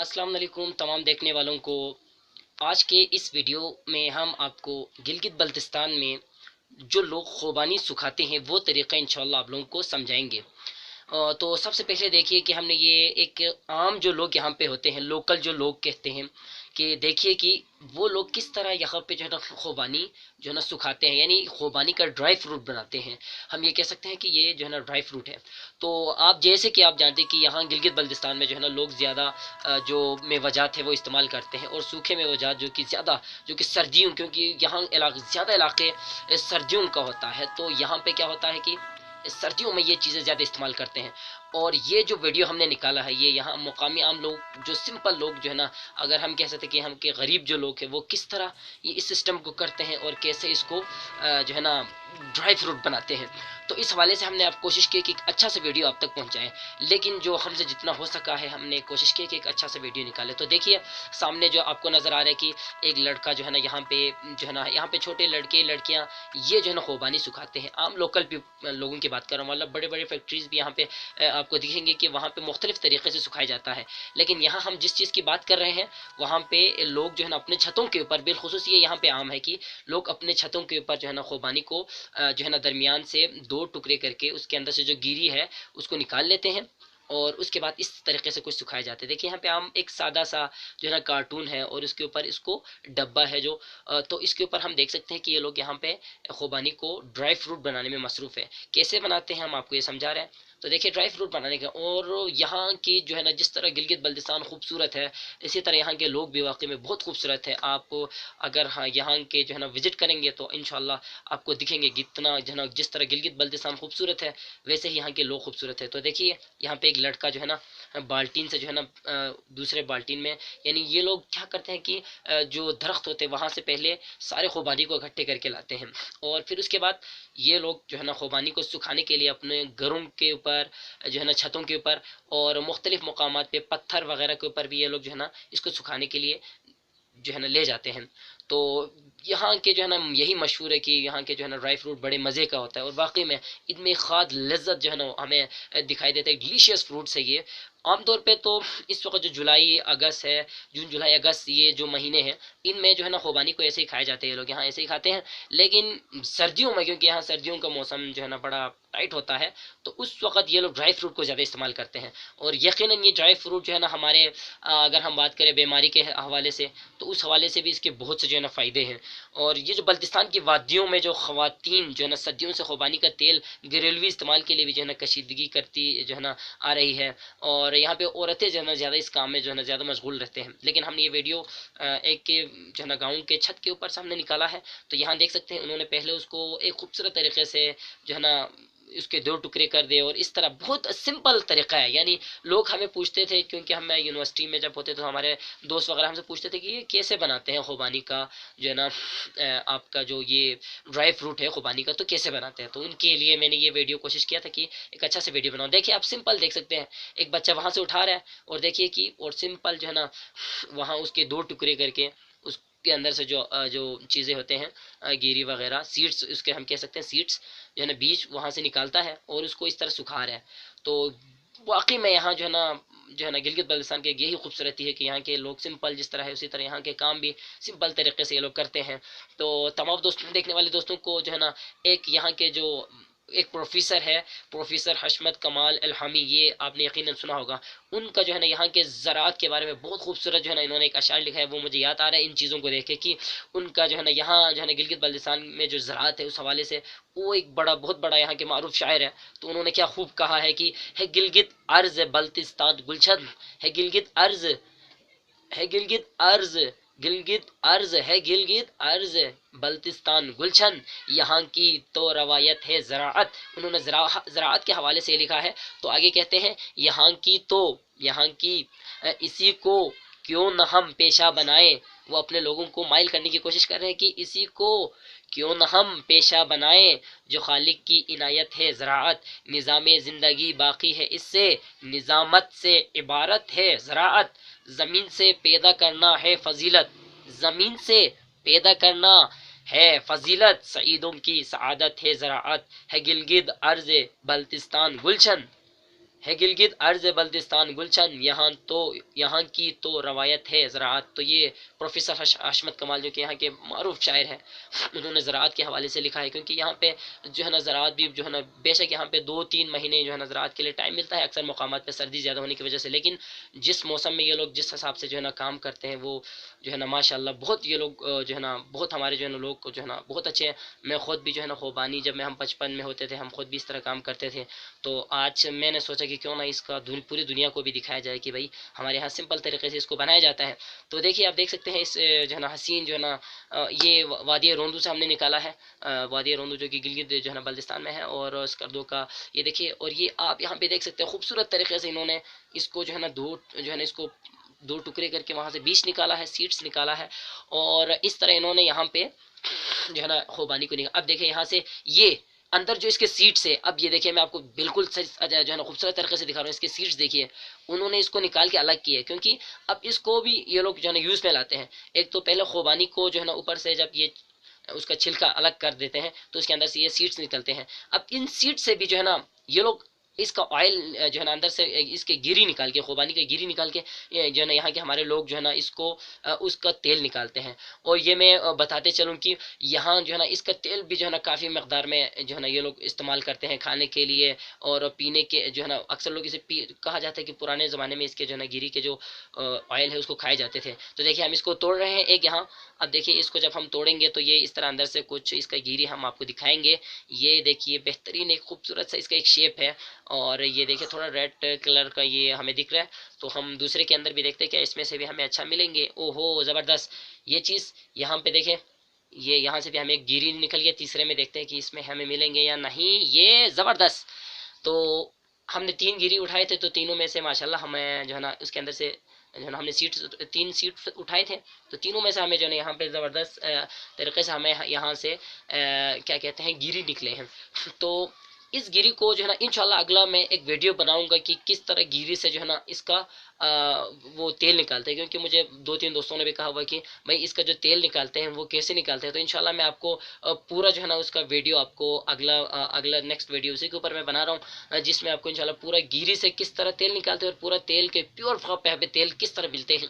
अस्सलाम वालेकुम तमाम देखने वालों को। आज के इस वीडियो में हम आपको गिलगित बल्तिस्तान में जो लोग ख़ुबानी सुखाते हैं वो तरीक़ा इंशाल्लाह आप लोगों को समझाएंगे। तो सबसे पहले देखिए कि हमने ये एक आम जो लोग यहाँ पे होते हैं, लोकल जो लोग कहते हैं कि देखिए कि वो लोग किस तरह यहाँ पे जो है ना ख़ुबानी जो है ना सुखाते हैं, यानी ख़ुबानी का ड्राई फ्रूट बनाते हैं। हम ये कह सकते हैं कि ये जो है ना ड्राई फ्रूट है। तो आप जैसे कि आप जानते हैं कि यहाँ गिलगित बल्तिस्तान में जो है ना लोग ज़्यादा जो मेवजात है वो इस्तेमाल करते हैं, और सूखे मेवजात जो कि ज़्यादा जो कि सर्दियों, क्योंकि यहाँ ज़्यादा इलाके सर्दियों का होता है, तो यहाँ पे क्या होता है कि सर्दियों में ये चीज़ें ज़्यादा इस्तेमाल करते हैं। और ये जो वीडियो हमने निकाला है ये यहाँ मुकामी आम लोग, जो सिंपल लोग जो है ना, अगर हम कह सकते हैं कि हम के गरीब जो लोग हैं वो किस तरह ये इस सिस्टम को करते हैं और कैसे इसको जो है ना ड्राई फ्रूट बनाते हैं। तो इस हवाले से हमने आप कोशिश की कि एक अच्छा सा वीडियो आप तक पहुंचाएं, लेकिन जो हमसे जितना हो सका है हमने कोशिश की कि एक अच्छा सा वीडियो निकाले। तो देखिए सामने जो आपको नज़र आ रहा है कि एक लड़का जो है ना यहाँ पे जो है ना, यहाँ पे छोटे लड़के लड़कियाँ ये जो है ना ख़ुबानी सुखाते हैं। आम लोकल लोगों की बात कर रहा हूँ, मतलब बड़े बड़े फैक्ट्रीज़ भी यहाँ पे आपको दिखेंगे कि वहाँ पे मुख्तलिफ तरीके से सुखाया जाता है। लेकिन यहाँ हम जिस चीज़ की बात कर रहे हैं वहाँ पे लोग जो है ना अपने छतों के ऊपर, बिलखुसूस ये यहाँ पे आम है कि लोग अपने छतों के ऊपर जो है ना ख़ुबानी को जो है ना दरमियान से दो टुकड़े करके उसके अंदर से जो गिरी है उसको निकाल लेते हैं, और उसके बाद इस तरीके से कुछ सुखाए जाते हैं। देखिए यहाँ पे आम एक सादा सा जो है ना कार्टून है, और उसके ऊपर इसको डब्बा है जो तो इसके ऊपर हम देख सकते हैं कि ये लोग यहाँ पे ख़ुबानी को ड्राई फ्रूट बनाने में मसरूफ़ है। कैसे बनाते हैं हम आपको ये समझा रहे हैं। तो देखिए ड्राई फ्रूट बनाने का, और यहाँ की जो है ना जिस तरह गिलगित बल्तिस्तान खूबसूरत है, इसी तरह यहाँ के लोग भी वाकई में बहुत खूबसूरत है। आप अगर हाँ यहाँ के जो है ना विजिट करेंगे तो इंशाल्लाह आपको दिखेंगे कि इतना जो है ना, जिस तरह गिलगित बल्तिस्तान खूबसूरत है वैसे ही यहाँ के लोग खूबसूरत है। तो देखिए यहाँ पे एक लड़का जो है ना बाल्टीन से जो है ना दूसरे बाल्टीन में, यानी ये लोग क्या करते हैं कि जो दरख्त होते हैं वहाँ से पहले सारे खुबानी को इकट्ठे करके लाते हैं, और फिर उसके बाद ये लोग जो है ना खुबानी को सुखाने के लिए अपने घरों के ऊपर जो है ना छतों के ऊपर और मुख्तलिफ मकामात पे पत्थर वगैरह के ऊपर भी ये लोग जो है ना इसको सुखाने के लिए जो है ना ले जाते हैं। तो यहाँ के जो है ना यही मशहूर है कि यहाँ के जो है ना ड्राई फ्रूट बड़े मज़े का होता है, और वाकई में इनमें खाद लज्जत जो है ना हमें दिखाई देता है। डिलीशियस फ्रूट्स है ये। आमतौर पे तो इस वक्त जो जुलाई अगस्त है, जून जुलाई अगस्त ये जो महीने हैं इनमें जो है ना खुबानी को ऐसे ही खाए जाते हैं, लोग यहाँ ऐसे ही खाते हैं। लेकिन सर्दियों में, क्योंकि यहाँ सर्दियों का मौसम जो है ना बड़ा टाइट होता है, तो उस वक्त ये लोग ड्राई फ्रूट को ज़्यादा इस्तेमाल करते हैं। और यकीनन ये ड्राई फ्रूट जो है ना हमारे अगर हम बात करें बीमारी के हवाले से, तो उस हवाले से भी इसके बहुत से जो है ना फ़ायदे हैं। और ये जो बल्तिस्तान की वादियों में जो ख़वातीन जो है ना सदियों से खुबानी का तेल घरेलवी इस्तेमाल के लिए भी जो है ना कशीदगी करती जो है ना आ रही है, और यहाँ पे औरतें जो है ना ज़्यादा इस काम में जो है ना ज़्यादा मशगूल रहते हैं। लेकिन हमने ये वीडियो एक के जो है ना गाँव के छत के ऊपर सामने निकाला है, तो यहाँ देख सकते हैं उन्होंने पहले उसको एक खूबसूरत तरीके से जो है ना उसके दो टुकड़े कर दे, और इस तरह बहुत सिंपल तरीका है। यानी लोग हमें पूछते थे, क्योंकि हम यूनिवर्सिटी में जब होते तो हमारे दोस्त वगैरह हमसे पूछते थे कि ये कैसे बनाते हैं खुबानी का जो है ना आपका जो ये ड्राई फ्रूट है खुबानी का, तो कैसे बनाते हैं। तो उनके लिए मैंने ये वीडियो कोशिश किया था कि एक अच्छा से वीडियो बनाऊं। देखिए आप सिंपल देख सकते हैं, एक बच्चा वहां से उठा रहा है, और देखिए कि और सिंपल जो है ना वहाँ उसके दो टुकड़े करके उसके अंदर से जो चीज़ें होते हैं गिरी वगैरह सीड्स, उसके हम कह सकते हैं सीड्स जो है ना बीज वहाँ से निकालता है और उसको इस तरह सुखा रहा है। तो वाकई में यहाँ जो है ना गिलगित बल्तिस्तान की यही खूबसूरती है कि यहाँ के लोग सिंपल जिस तरह है उसी तरह यहाँ के काम भी सिंपल तरीके से ये लोग करते हैं। तो तमाम दोस्तों, देखने वाले दोस्तों को जो है ना एक यहाँ के जो एक प्रोफेसर है, प्रोफेसर हशमत कमाल अलहामी, ये आपने यकीनन सुना होगा। उनका जो है ना यहाँ के ज़राअत के बारे में बहुत खूबसूरत जो है ना इन्होंने एक अशार लिखा है, वो मुझे याद आ रहा है इन चीज़ों को देख के कि उनका जो है ना यहाँ जो है ना गिलगित बल्तिस्तान में जो ज़राअत है उस हवाले से वो एक बहुत बड़ा यहाँ के मारूफ शायर है। तो उन्होंने क्या खूब कहा है कि है गिलगित अर्ज बल्तिस्तान गुलशन, है गिलगित अर्ज, है गिलगित अर्ज, गिलगित अर्ज है गिलगित अर्ज बल्तिस्तान गुलशन, यहाँ की तो रवायत है ज़राअत। उन्होंने ज़राअत के हवाले से लिखा है। तो आगे कहते हैं यहाँ की तो, यहाँ की इसी को क्यों न हम पेशा बनाए। वो अपने लोगों को माइल करने की कोशिश कर रहे हैं कि इसी को क्यों न हम पेशा बनाए, जो खालिक की इनायत है ज़राअत, निज़ाम ज़िंदगी बाकी है इससे, निज़ामत से इबारत है ज़राअत, ज़मीन से पैदा करना है फजीलत, ज़मीन से पैदा करना है फजीलत, सईदों की सआदत है ज़राअत, है गिलगित अर्ज़ बल्तिस्तान गुलशन। है गिलगित अर्ज़ बल्तिस्तान गुलशन, यहाँ की तो रवायत है ज़राअत। तो ये प्रोफेसर हशमत कमाल जो कि यहाँ के मारूफ शायर हैं, उन्होंने ज़राअत के हवाले से लिखा है। क्योंकि यहाँ पे जो है ना ज़राअत भी जो है ना, बेशक यहाँ पे 2-3 महीने जो है ना ज़राअत के लिए टाइम मिलता है अक्सर मकामात पे सर्दी ज़्यादा होने की वजह से, लेकिन जिस मौसम में ये लोग जिस हिसाब से जो है ना काम करते हैं वो जो है ना माशाल्लाह बहुत ये लोग जो है ना बहुत हमारे जो है ना लोग को जो है ना बहुत अच्छे हैं। मैं खुद भी जो है ना खुबानी जब मैं हम बचपन में होते थे हम खुद भी इस तरह काम करते थे। तो आज मैंने सोचा कि क्यों ना इसका पूरी दुनिया को भी दिखाया जाए कि भाई हमारे यहाँ सिंपल तरीके से इसको बनाया जाता है। तो देखिए आप देख सकते हैं इस जो है ना हसीन जो है ना ये वादी रोंदू से हमने निकाला है। वादी रोंदू जो कि गिलगित जो है ना बल्तिस्तान में है, और स्कर्दो का ये देखिए, और ये आप यहाँ पे देख सकते हैं खूबसूरत तरीके से इन्होंने इसको जो है ना जो है ना इसको 2 टुकड़े करके वहाँ से बीज निकाला है, सीड्स निकाला है, और इस तरह इन्होंने यहाँ पे जो है ना खुबानी को निकाला। अब देखिए यहाँ से ये अंदर जो इसके सीड्स है, अब ये देखिए मैं आपको बिल्कुल सही जो है ना खूबसूरत तरीके से दिखा रहा हूँ। इसके सीड्स देखिए, उन्होंने इसको निकाल के अलग किया है, क्योंकि अब इसको भी ये लोग जो है ना यूज़ में लाते हैं। एक तो पहले खुबानी को जो है ना ऊपर से जब ये उसका छिलका अलग कर देते हैं तो उसके अंदर से ये सीड्स निकलते हैं। अब इन सीड्स से भी जो है ना ये लोग इसका ऑयल जो है ना अंदर से इसके गिरी निकाल के, खुबानी के गिरी निकाल के जो है ना यहाँ के हमारे लोग जो है ना इसको उसका तेल निकालते हैं। और ये मैं बताते चलूँ कि यहाँ जो है ना इसका तेल भी जो है ना काफ़ी मकदार में जो है ना ये लोग इस्तेमाल करते हैं खाने के लिए और पीने के। जो है ना अक्सर लोग इसे कहा जाता है कि पुराने ज़माने में इसके जो है ना गिरी के जो ऑयल है उसको खाए जाते थे। तो देखिए हम इसको तोड़ रहे हैं एक यहाँ। अब देखिए इसको जब हम तोड़ेंगे तो ये इस तरह अंदर से कुछ इसका गिरी हम आपको दिखाएंगे। ये देखिए बेहतरीन एक खूबसूरत सा इसका एक शेप है, और ये देखिए थोड़ा रेड कलर का ये हमें दिख रहा है। तो हम दूसरे के अंदर भी देखते हैं क्या इसमें से भी हमें अच्छा मिलेंगे। ओहो ज़बरदस्त ये चीज़ यहाँ पे देखें, ये यहाँ से भी हमें एक गिरी निकल गया। तीसरे में देखते हैं कि इसमें हमें मिलेंगे या नहीं। ये ज़बरदस्त। तो हमने 3 गिरी उठाए थे, तो तीनों में से माशाल्लाह हमें जो है ना उसके अंदर से जो है ना हमने 3 सीट उठाए थे, तो तीनों में से हमें जो है ना यहाँ पे ज़बरदस्त तरीके से हमें यहाँ से क्या कहते हैं गिरी निकले हैं। तो इस गिरी को जो है ना इंशाल्लाह अगला मैं एक वीडियो बनाऊंगा कि किस तरह गिरी से जो है ना इसका वो तेल निकालते हैं। क्योंकि मुझे 2-3 दोस्तों ने भी कहा हुआ कि भाई इसका जो तेल निकालते हैं वो कैसे निकालते हैं। तो इंशाल्लाह मैं आपको पूरा जो है ना उसका वीडियो आपको अगला नेक्स्ट वीडियो उसी के ऊपर मैं बना रहा हूँ, जिसमें आपको इंशाल्लाह पूरा गिरी से किस तरह तेल निकालते हैं और पूरा तेल के प्योर तेल किस तरह मिलते हैं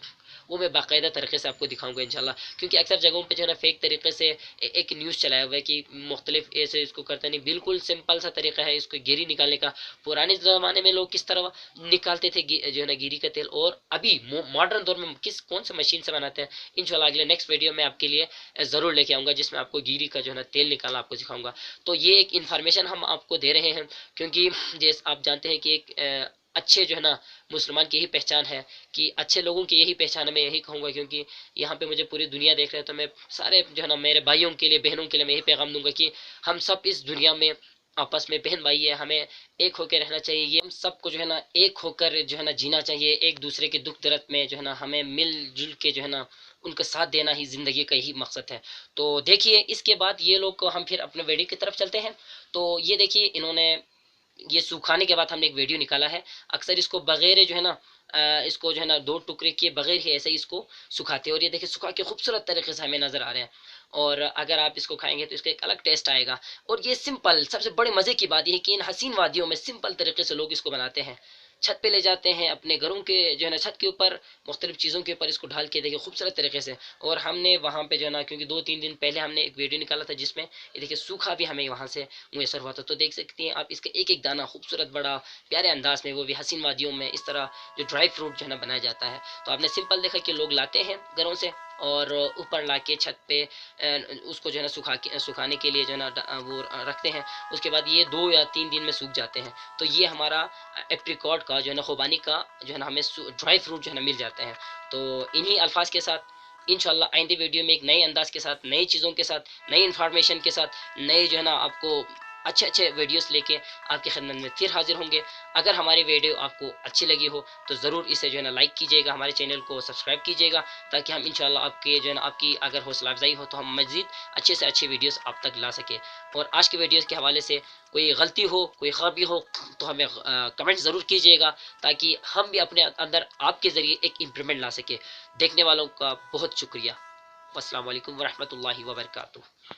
वो मैं बाकायदा तरीके से आपको दिखाऊंगा इंशाल्लाह। क्योंकि अक्सर जगहों पे जो है ना फेक तरीके से एक न्यूज़ चलाया हुआ है कि मुख्तलिफ ऐसे इसको करते नहीं। बिल्कुल सिंपल सा तरीका है इसको गिरी निकालने का। पुराने ज़माने में लोग किस तरह निकालते थे जो है ना गिरी का तेल, और अभी मॉडर्न दौर में कौन सा मशीन से बनाते हैं, इंशाल्लाह अगले नेक्स्ट वीडियो में आपके लिए ज़रूर लेके आऊँगा, जिसमें आपको गिरी का जो है ना तेल निकालना आपको सिखाऊंगा। तो ये एक इन्फॉर्मेशन हम आपको दे रहे हैं, क्योंकि जैसे आप जानते हैं कि एक अच्छे जो है ना मुसलमान की यही पहचान है, कि अच्छे लोगों की यही पहचान है, मैं यही कहूँगा। क्योंकि यहाँ पे मुझे पूरी दुनिया देख रहे हैं, तो मैं सारे जो है ना मेरे भाइयों के लिए बहनों के लिए मैं यही पैगाम दूंगा कि हम सब इस दुनिया में आपस में बहन भाई है, हमें एक होकर रहना चाहिए। ये हम सबको जो है ना एक होकर जो है ना जीना चाहिए। एक दूसरे के दुख दर्द में जो है ना हमें मिलजुल के जो है ना उनका साथ देना ही ज़िंदगी का यही मकसद है। तो देखिए इसके बाद ये लोग हम फिर अपने वीडियो की तरफ चलते हैं। तो ये देखिए इन्होंने ये सुखाने के बाद हमने एक वीडियो निकाला है। अक्सर इसको बगैर जो है ना इसको जो है ना 2 टुकड़े किए बगैर ही ऐसे ही इसको सुखाते हैं, और ये देखिए सुखा के खूबसूरत तरीके से हमें नज़र आ रहे हैं। और अगर आप इसको खाएंगे तो इसका एक अलग टेस्ट आएगा। और ये सिंपल सबसे बड़े मज़े की बात यह है कि इन हसीन वादियों में सिंपल तरीके से लोग इसको बनाते हैं। छत पे ले जाते हैं अपने घरों के जो है ना छत के ऊपर मुख्तलिफ चीज़ों के ऊपर इसको ढाल के देखिए खूबसूरत तरीके से। और हमने वहाँ पे जो है ना क्योंकि 2-3 दिन पहले हमने एक वीडियो निकाला था जिसमें ये देखिए सूखा भी हमें वहाँ से मुयसर हुआ था। तो देख सकते हैं आप इसका एक एक दाना खूबसूरत बड़ा प्यारे अंदाज में, वो भी हसीन वादियों में इस तरह जो ड्राई फ्रूट जो है ना बनाया जाता है। तो आपने सिंपल देखा कि लोग लाते हैं घरों से और ऊपर ला के छत पे उसको जो है ना सुखाने के लिए जो है ना वो रखते हैं। उसके बाद ये 2 या 3 दिन में सूख जाते हैं। तो ये हमारा एप्रिकॉट का जो है ना खुबानी का जो है ना हमें ड्राई फ्रूट जो है ना मिल जाते हैं। तो इन्हीं अल्फाज के साथ इंशाल्लाह आइंदे वीडियो में एक नए अंदाज के साथ, नई चीज़ों के साथ, नई इन्फॉर्मेशन के साथ, नए जो है ना आपको अच्छे अच्छे वीडियोस लेके आपकी खिदमत में फिर हाजिर होंगे। अगर हमारी वीडियो आपको अच्छी लगी हो तो ज़रूर इसे जो है ना लाइक कीजिएगा, हमारे चैनल को सब्सक्राइब कीजिएगा, ताकि हम इंशाल्लाह आपके जो है ना आपकी अगर हौसला अफजाई हो तो हम मज़ीद अच्छे से अच्छे वीडियोस आप तक ला सके। और आज के वीडियोस के हवाले से कोई गलती हो, कोई ख़राबी हो तो हमें कमेंट ज़रूर कीजिएगा, ताकि हम भी अपने अंदर आपके ज़रिए एक इम्प्रूवमेंट ला सके। देखने वालों का बहुत शुक्रिया। अस्सलाम वालेकुम वरहमतुल्लाहि वबरकातुहू।